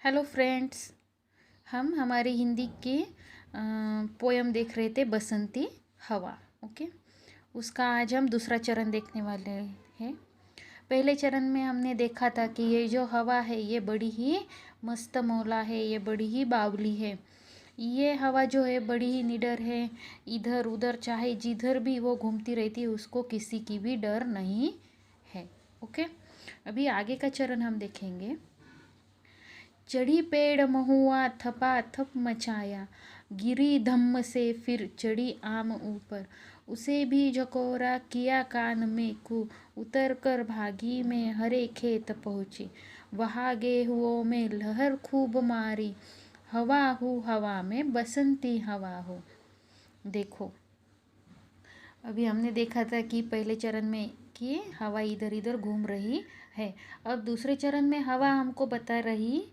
Hello friends. हम हमारी हिंदी की पोयम देख रहे थे, बसंती हवा। ओके, उसका आज हम दूसरा चरण देखने वाले हैं। पहले चरण में हमने देखा था कि ये जो हवा है ये बड़ी ही मस्त मौला है, ये बड़ी ही बावली है। ये हवा जो है बड़ी ही निडर है, इधर उधर चाहे जिधर भी वो घूमती रहती है, उसको किसी की भी डर नहीं है। ओके, अभी आगे का चरण हम देखेंगे। चढ़ी पेड़ महुआ थपा थप मचाया, गिरी धम्म से फिर चढ़ी आम ऊपर, उसे भी झकोरा किया कान में कू, उतर कर भागी में हरे खेत पहुँची, वहाँ गेहुओं में लहर खूब मारी, हवा में बसंती हवा हो। देखो, अभी हमने देखा था कि पहले चरण में कि हवा इधर इधर घूम रही है। अब दूसरे चरण में हवा हमको बता रही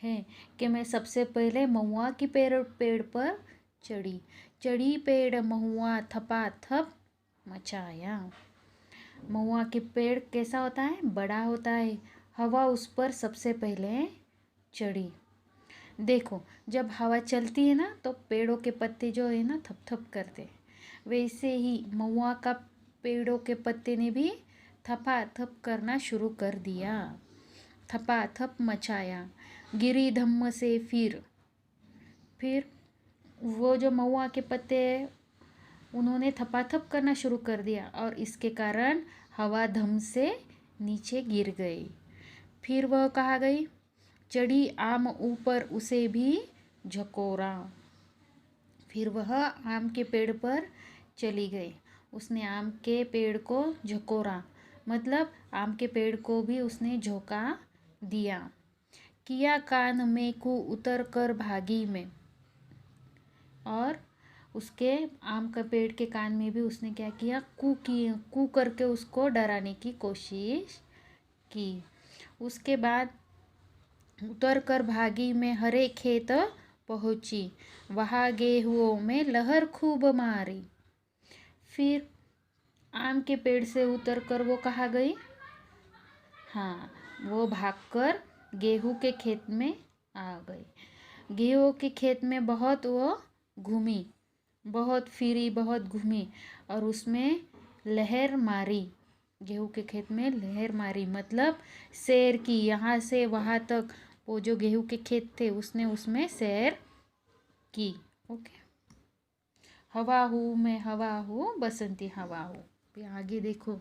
है कि मैं सबसे पहले महुआ की पेड़ पर चढ़ी पेड़ महुआ थपा थप मचाया। महुआ के पेड़ कैसा होता है? बड़ा होता है। हवा उस पर सबसे पहले चढ़ी। देखो, जब हवा चलती है ना तो पेड़ों के पत्ते जो है ना थप थप करते हैं। वैसे ही महुआ का पेड़ों के पत्ते ने भी थपा थप करना शुरू कर दिया। थपा थप मचाया, गिरी धम्म से फिर वो जो महुआ के पत्ते हैं उन्होंने थपाथप करना शुरू कर दिया और इसके कारण हवा धम से नीचे गिर गई। फिर वह कहाँ गई? चढ़ी आम ऊपर, उसे भी झकोरा। फिर वह आम के पेड़ पर चली गई, उसने आम के पेड़ को झकोरा, मतलब आम के पेड़ को भी उसने झोंका दिया। किया कान में कू, उतर कर भागी में, और उसके आम का पेड़ के कान में भी उसने क्या किया? कू करके उसको डराने की कोशिश की। उसके बाद उतर कर भागी में हरे खेत पहुँची, वहाँ गेहुओं में लहर खूब मारी। फिर आम के पेड़ से उतर कर वो कहाँ गई? हाँ, वो भागकर गेहूं के खेत में आ गई। गेहूं के खेत में बहुत वो घूमी, बहुत फिरी, बहुत घूमी और उसमें लहर मारी। गेहूं के खेत में लहर मारी मतलब सैर की, यहाँ से वहाँ तक। वो जो गेहूं के खेत थे उसने उसमें सैर की। ओके, हवा हूँ बसंती हवा हूँ। फिर आगे देखो।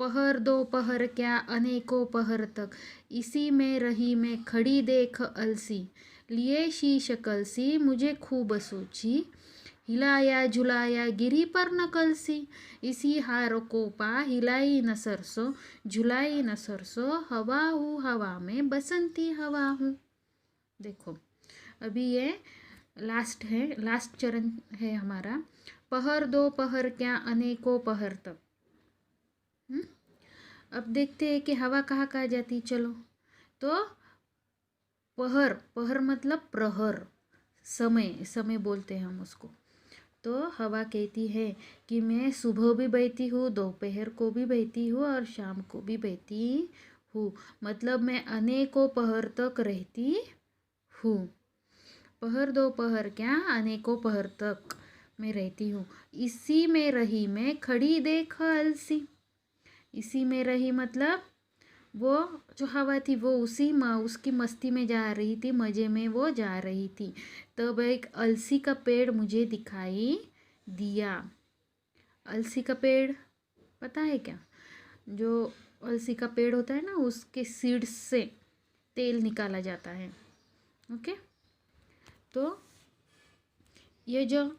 पहर दो पहर क्या अनेकों पहर तक, इसी में रही मैं खड़ी देख अलसी, लिए शीश कलसी मुझे खूब सोची, हिलाया झुलाया गिरी पर न कलसी, इसी हार को पा हिलाई न सरसों, झुलाई न सरसों, हवा हूँ हवा में बसंती हवा हूँ। देखो, अभी ये लास्ट चरण है हमारा। पहर दो पहर क्या अनेकों पहर तक। अब देखते हैं कि हवा कहाँ कहाँ जाती। चलो, तो पहर मतलब प्रहर, समय बोलते हैं हम उसको। तो हवा कहती है कि मैं सुबह भी बहती हूँ, दोपहर को भी बहती हूँ और शाम को भी बहती हूँ, मतलब मैं अनेकों पहर तक रहती हूँ। पहर दो पहर क्या अनेकों पहर तक मैं रहती हूँ, इसी में रही मैं खड़ी देख अलसी। इसी में रही मतलब वो जो हवा थी वो उसकी मस्ती में जा रही थी, मज़े में वो जा रही थी। तब एक अलसी का पेड़ मुझे दिखाई दिया। अलसी का पेड़ पता है क्या? जो अलसी का पेड़ होता है ना, उसके सीड्स से तेल निकाला जाता है। ओके, तो ये जो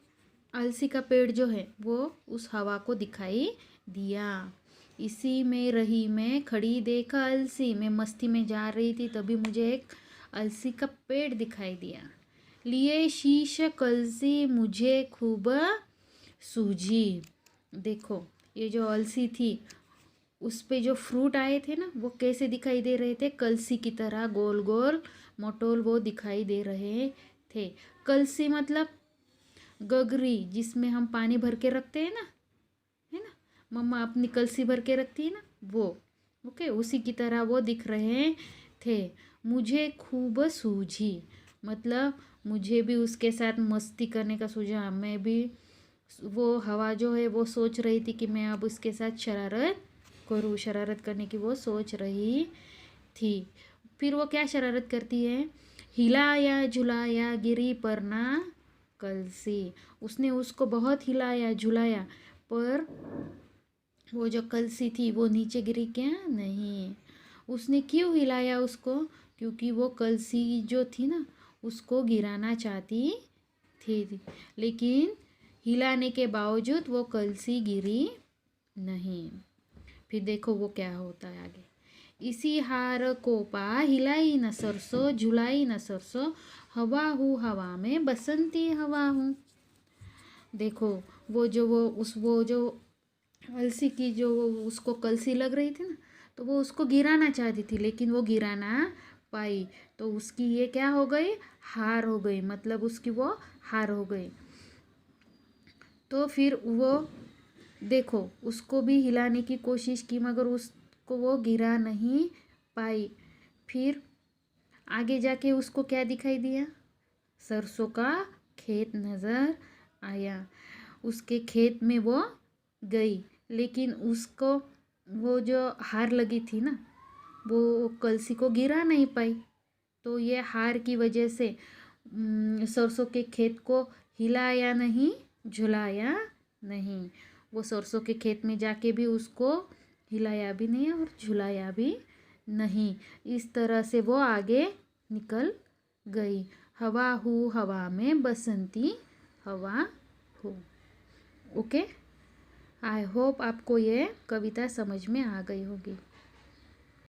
अलसी का पेड़ जो है वो उस हवा को दिखाई दिया। इसी में रही मैं खड़ी देखा अलसी, मैं मस्ती में जा रही थी तभी मुझे एक अलसी का पेड़ दिखाई दिया। लिए शीश कलसी मुझे खूब सूझी। देखो, ये जो अलसी थी उस पे जो फ्रूट आए थे ना वो कैसे दिखाई दे रहे थे? कलसी की तरह गोल गोल मोटोल वो दिखाई दे रहे थे। कलसी मतलब गगरी, जिसमें हम पानी भर के रखते हैं ना, है ना, मम्मा अपनी कलसी भर के रखती है ना, वो। ओके, उसी की तरह वो दिख रहे थे, मुझे खूब सूझी, मतलब मुझे भी उसके साथ मस्ती करने का सूझा। मैं भी, वो हवा जो है वो सोच रही थी कि मैं अब उसके साथ शरारत करूँ, शरारत करने की वो सोच रही थी। फिर वो क्या शरारत करती है, हिलाया झुलाया गिरी पर ना कलसी। उसने उसको बहुत हिलाया झुलाया, पर वो जो कलसी थी वो नीचे गिरी क्या, नहीं। उसने क्यों हिलाया उसको, क्योंकि वो कलसी जो थी ना उसको गिराना चाहती थी, लेकिन हिलाने के बावजूद वो कलसी गिरी नहीं। फिर देखो वो क्या होता है आगे। इसी हार को पा हिलाई न सरसों, झुलाई न सरसों, हवा हूँ हवा में बसंती हवा हूँ। देखो वो जो अलसी की जो उसको कलसी लग रही थी ना, तो वो उसको गिराना चाहती थी, लेकिन वो गिरा ना पाई। तो उसकी ये क्या हो गई, हार हो गई, मतलब उसकी वो हार हो गई। तो फिर वो देखो उसको भी हिलाने की कोशिश की, मगर उसको वो गिरा नहीं पाई। फिर आगे जाके उसको क्या दिखाई दिया, सरसों का खेत नज़र आया। उसके खेत में वो गई, लेकिन उसको वो जो हार लगी थी ना, वो कलसी को गिरा नहीं पाई। तो ये हार की वजह से सरसों के खेत को हिलाया नहीं, झुलाया नहीं। वो सरसों के खेत में जाके भी उसको हिलाया भी नहीं और झुलाया भी नहीं। इस तरह से वो आगे निकल गई। हवा हूँ हवा में बसंती हवा हूँ। ओके, आई होप आपको ये कविता समझ में आ गई होगी।